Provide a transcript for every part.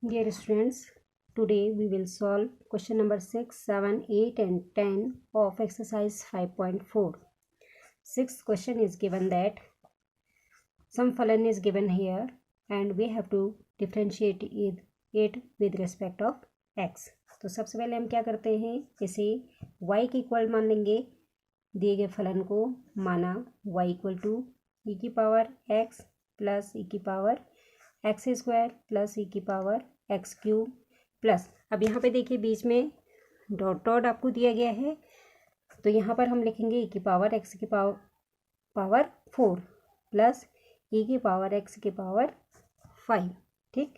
Dear students, today we will solve question number 6, 7, 8 and 10 of exercise 5.4. Sixth question is given that some फलन is given here and we have to differentiate it with respect of x. तो सबसे पहले हम क्या करते हैं, इसे y के इक्वल मान लेंगे। दिए गए फलन को माना y इक्वल टू ई की पावर x प्लस ई की power x square plus e की पावर एक्स क्यूब प्लस, अब यहाँ पे देखिए बीच में डॉट डॉट आपको दिया गया है, तो यहाँ पर हम लिखेंगे ई की पावर एक्स की पावर 4 प्लस ई की पावर एक्स की पावर 5। ठीक,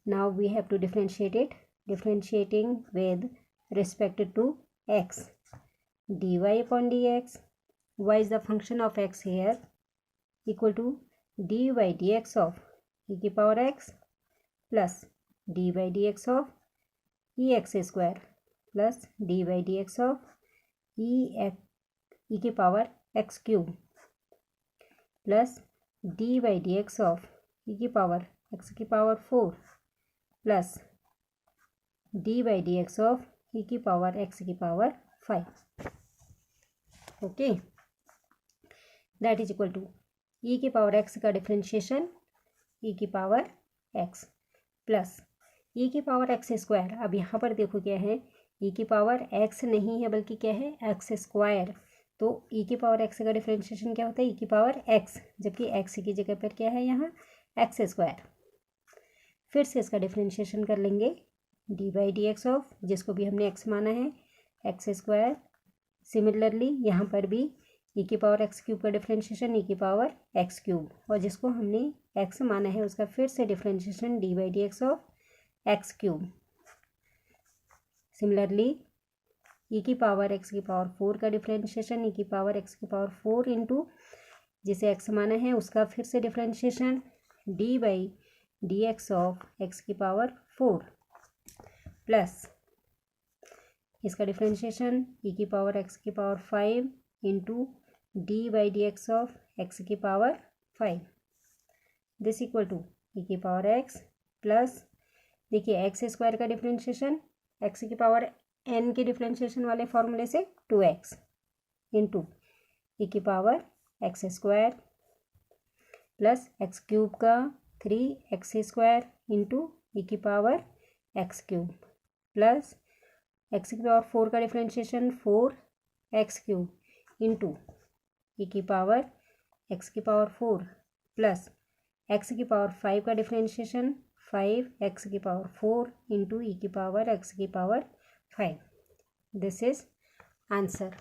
now we have to differentiate it, differentiating with respect to x. dy upon dx, y is the function of x here, equal to dy dx of e की power x plus dy dx of ex square plus dy dx of e की power x cube plus dy dx of e की power x की power 4 plus dy dx of e की power x की power 5। Okay, that is equal to E की power x का differentiation E की power x plus e की power x square. अब यहाँ पर देखो क्या है, ई की पावर एक्स नहीं है बल्कि क्या है एक्स स्क्वायर, तो ई की पावर एक्स का डिफ्रेंशिएशन क्या होता है ई की पावर एक्स, जबकि एक्स की जगह पर क्या है यहाँ एक्स स्क्वायर। फिर से इसका डिफ्रेंशिएशन कर लेंगे D by D x of, जिसको भी हमने एक्स माना है एक्स स्क्वायर। सिमिलरली यहाँ पर भी ई की पावर एक्स क्यूब का डिफ्रेंशिएशन ई की पावर एक्स क्यूब, और जिसको हमने एक्स माना है उसका फिर से differentiation d by D x of x cube. Similarly ई की पावर एक्स की पावर 4 का डिफ्रेंशिएशन ई की पावर एक्स की पावर 4 इंटू जिसे एक्स माना है उसका फिर से differentiation d by D x of X की पावर 4 प्लस इसका डिफ्रेंशिएशन ई की पावर एक्स की power 5 into D by D x of X की power 5, this equal to E की पावर एक्स प्लस, देखिए एक्स स्क्वायर का differentiation x की power N के डिफ्रेंशिएशन वाले फॉर्मूले से 2x इंटू ई की power x square plus x cube का 3x स्क्वायर इंटू ई की power x cube plus x की पावर 4 का differentiation 4x cube into e की पावर एक्स की पावर 4 प्लस एक्स की पावर 5 का डिफ्रेंशिएशन 5x की पावर 4 इंटू ई की पावर एक्स की power 5। This is answer.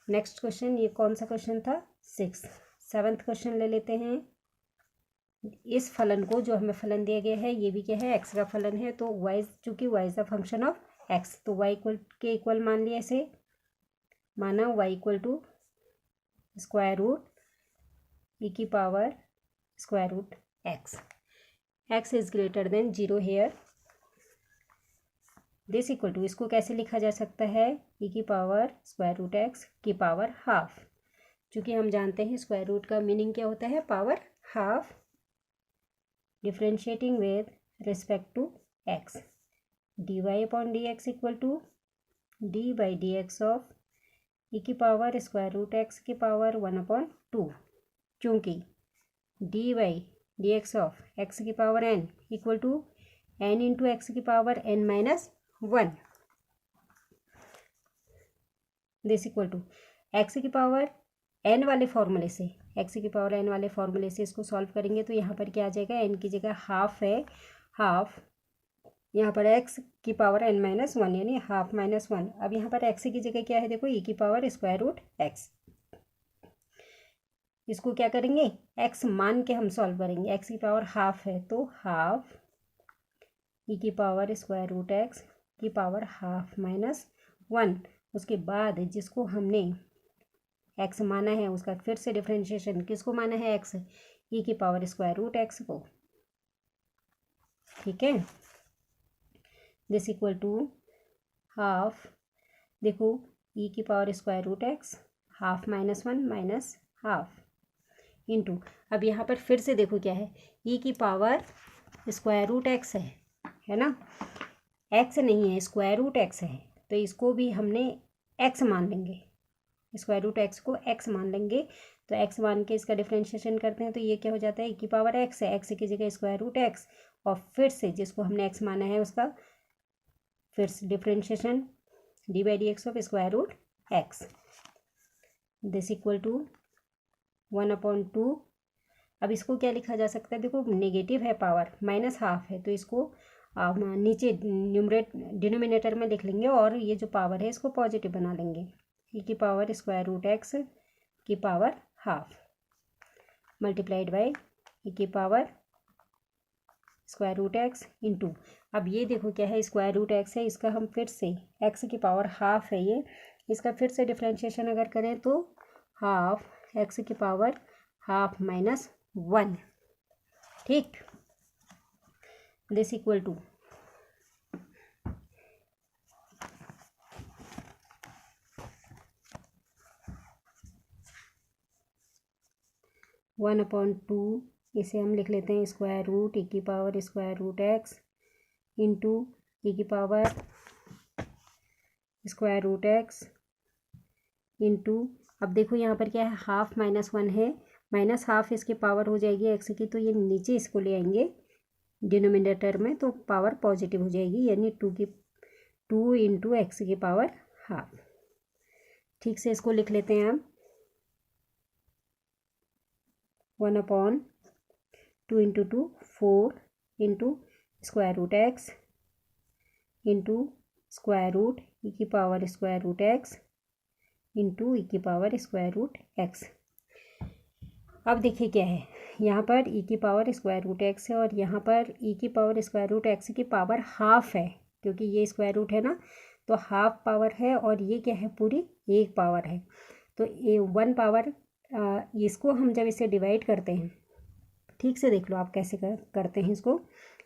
Next question, ये कौन सा क्वेश्चन था 6। सेवन्थ क्वेश्चन ले लेते हैं। इस फलन को, जो हमें फलन दिया गया है ये भी क्या है एक्स का फलन है, तो y चूँकि y is the function of X, तो y इक्वल के इक्वल मान लिया, इसे माना y equal to square root ई की power square root X. X is greater than 0 here, this equal to, इसको कैसे लिखा जा सकता है ई की पावर स्क्वायर रूट एक्स की पावर हाफ, क्योंकि हम जानते हैं स्क्वायर रूट का मीनिंग क्या होता है power half. Differentiating with respect to x, D Y upon D x equal to D by D x of ई की पावर स्क्वायर रूट एक्स की पावर 1/2, क्योंकि D by D x of X की power n equal to n into x की power n minus 1, this equal to X की power n वाले फॉर्मूले से, x की पावर n वाले फॉर्मूले से इसको सॉल्व करेंगे तो यहाँ पर क्या आ जाएगा, n की जगह हाफ है, हाफ यहाँ पर x की पावर n माइनस 1 यानी हाफ माइनस 1। अब यहाँ पर x की जगह क्या है, देखो e की पावर स्क्वायर रूट x, इसको क्या करेंगे x मान के हम सॉल्व करेंगे। x की पावर हाफ है तो हाफ e की पावर स्क्वायर रूट x की पावर हाफ माइनस 1, उसके बाद जिसको हमने x माना है उसका फिर से डिफ्रेंशिएशन, किसको माना है x, e की पावर स्क्वायर रूट x को। ठीक है, दिस इक्वल टू हाफ, देखो ई की power square root x half minus 1 minus half into, अब यहाँ पर फिर से देखो क्या है ई की पावर स्क्वायर रूट एक्स है है ना, एक्स नहीं है, स्क्वायर रूट एक्स है, तो इसको भी हमने एक्स मान लेंगे, स्क्वायर रूट एक्स को एक्स मान लेंगे। तो एक्स मान के इसका डिफ्रेंशिएशन करते हैं तो ये क्या हो जाता है, e की पावर एक्स है, एक्स की जगह स्क्वायर रूट एक्स, और फिर से जिसको हमने एक्स माना है उसका फिर से differentiation d by D x of square root x, this equal to 1/2। अब इसको क्या लिखा जा सकता है, देखो नेगेटिव है पावर, माइनस हाफ है, तो इसको नीचे डिनोमिनेटर में लिख लेंगे और ये जो पावर है इसको पॉजिटिव बना लेंगे, e की पावर स्क्वायर रूट एक्स की power half multiplied by e की power square root x into, अब ये देखो क्या है, स्क्वायर रूट एक्स है, इसका हम फिर से एक्स की पावर हाफ है ये, इसका फिर से डिफ्रेंशिएशन अगर करें तो हाफ एक्स की पावर हाफ माइनस 1, ठीक, दिस इक्वल टू 1/2, इसे हम लिख लेते हैं स्क्वायर रूट e की power square root x into e की power square root x into, अब देखो यहाँ पर क्या है, हाफ माइनस 1 है, माइनस हाफ इसकी पावर हो जाएगी एक्स की, तो ये नीचे इसको ले आएंगे डिनोमिनेटर में, तो पावर पॉजिटिव हो जाएगी, यानी 2 इंटू एक्स की पावर हाफ। ठीक से इसको लिख लेते हैं हम 1/2 into 2 4 into square root x into square root ई की power square root x into e की पावर स्क्वायर रूट एक्स। अब देखिए क्या है, यहाँ पर ई की पावर स्क्वायर रूट एक्स है और यहाँ पर ई की पावर स्क्वायर रूट एक्स की पावर हाफ है, क्योंकि ये स्क्वायर रूट है ना, तो हाफ पावर है और ये क्या है, पूरी एक पावर है, तो ये 1 पावर, इसको हम जब इसे डिवाइड करते हैं, ठीक से देख लो आप कैसे करते हैं इसको,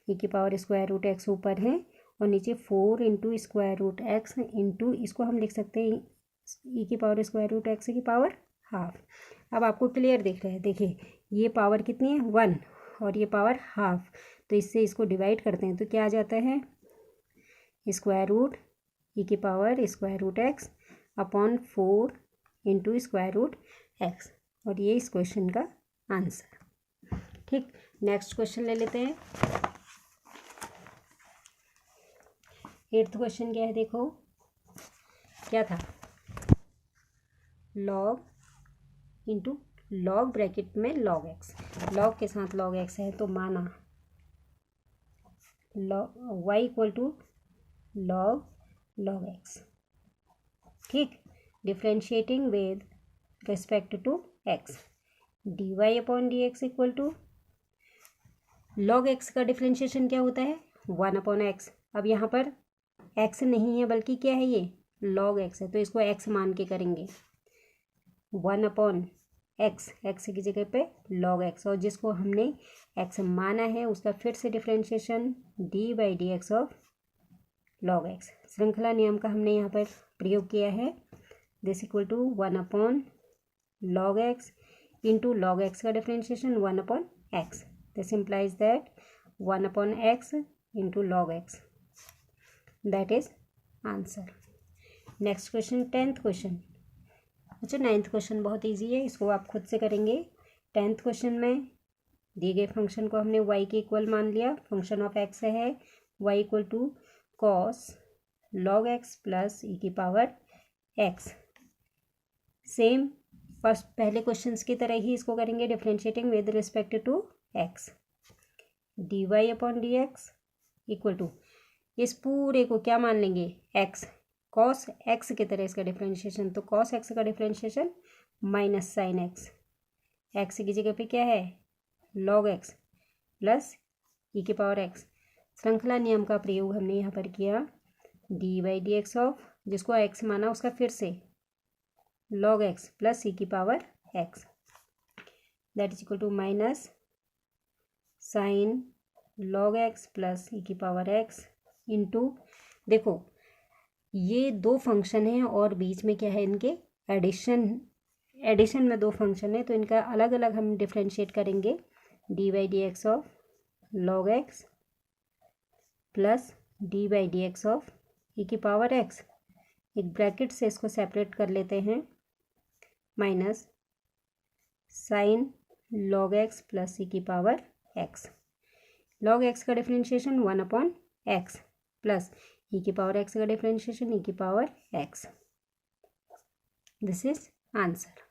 ई की पावर स्क्वायर रूट एक्स ऊपर है और नीचे 4 into square root x into, इसको हम लिख सकते हैं ई की पावर स्क्वायर रूट एक्स की पावर हाफ। अब आपको क्लियर दिख रहा है, देखिए ये पावर कितनी है 1 और ये पावर हाफ, तो इससे इसको डिवाइड करते हैं तो क्या आ जाता है, स्क्वायर रूट ई की power square root x upon 4 into square root x, और ये इस क्वेश्चन का आंसर। ठीक, नेक्स्ट क्वेश्चन ले लेते हैं। 8th क्वेश्चन क्या है, देखो क्या था, लॉग इंटू लॉग ब्रैकेट में लॉग एक्स, लॉग के साथ लॉग एक्स है तो माना log y equal to log x, ठीक, differentiating with respect to x, D Y upon D x equal to log x का डिफ्रेंशिएशन क्या होता है 1/x। अब यहाँ पर x नहीं है बल्कि क्या है, ये log x है, तो इसको x मान के करेंगे 1/x, x की जगह पे log x, और जिसको हमने x माना है उसका फिर से differentiation d by D x of log x। श्रृंखला नियम का हमने यहाँ पर प्रयोग किया है, this equal to 1/log x into log x का differentiation 1/x, this implies that 1/x into log x, that is answer. Next question 10th question. अच्छा 9th क्वेश्चन बहुत इजी है, इसको आप खुद से करेंगे। 10th क्वेश्चन में दिए गए फंक्शन को हमने y के इक्वल मान लिया, फंक्शन ऑफ x है y equal to cos log x plus e की पावर x। सेम फर्स्ट पहले क्वेश्चंस की तरह ही इसको करेंगे, differentiating with respect to x, d Y upon D x equal to, इस पूरे को क्या मान लेंगे x, कॉस x की तरह इसका डिफ्रेंशिएशन, तो कॉस x का डिफ्रेंशिएशन माइनस साइन x की जगह पे क्या है log x प्लस ई की पावर x। श्रृंखला नियम का प्रयोग हमने यहाँ पर किया, D by D x of, जिसको x माना उसका फिर से log x प्लस ई की power x, that is equal to minus sine log x plus e की पावर x इंटू, देखो ये दो फंक्शन हैं और बीच में क्या है इनके एडिशन में दो फंक्शन है, तो इनका अलग अलग हम डिफ्रेंशिएट करेंगे, d by D x of log x plus d by D x of ई की पावर एक्स, एक ब्रैकेट से इसको सेपरेट कर लेते हैं, minus sine log x plus e की पावर एक्स। लॉग एक्स का डिफरेंशिएशन 1/x प्लस ई की पावर एक्स का डिफरेंशिएशन ई की power x. This is answer.